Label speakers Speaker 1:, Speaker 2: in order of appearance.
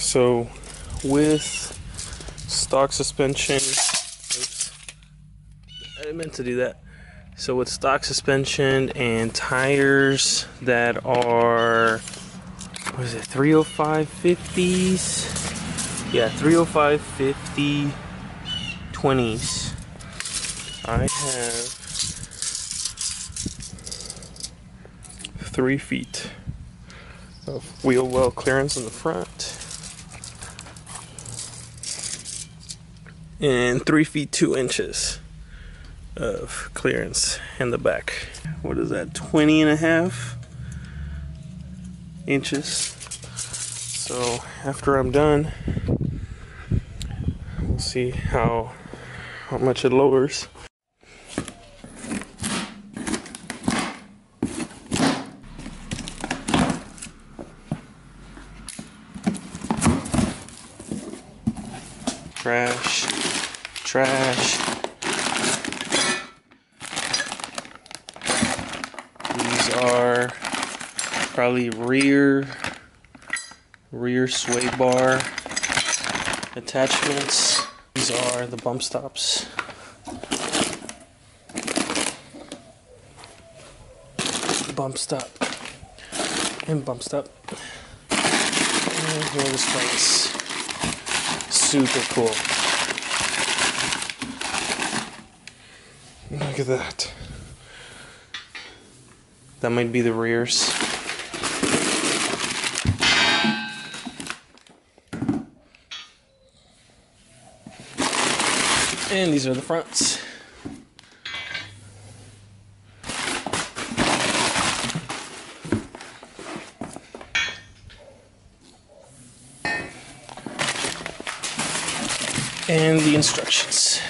Speaker 1: So with stock suspension, oops, I didn't mean to do that. So with stock suspension and tires that are, what is it, 305 50s? Yeah, 305 50 20s. I have 3 feet of wheel well clearance in the front and 3 feet 2 inches of clearance in the back. What is that, 20 and a half inches? So after I'm done, we'll see how much it lowers. Trash. These are probably rear sway bar attachments. These are the bump stops. Bump stop. And bump stop. And here are the springs. Super cool. Look at that. That might be the rears. And these are the fronts. And the instructions.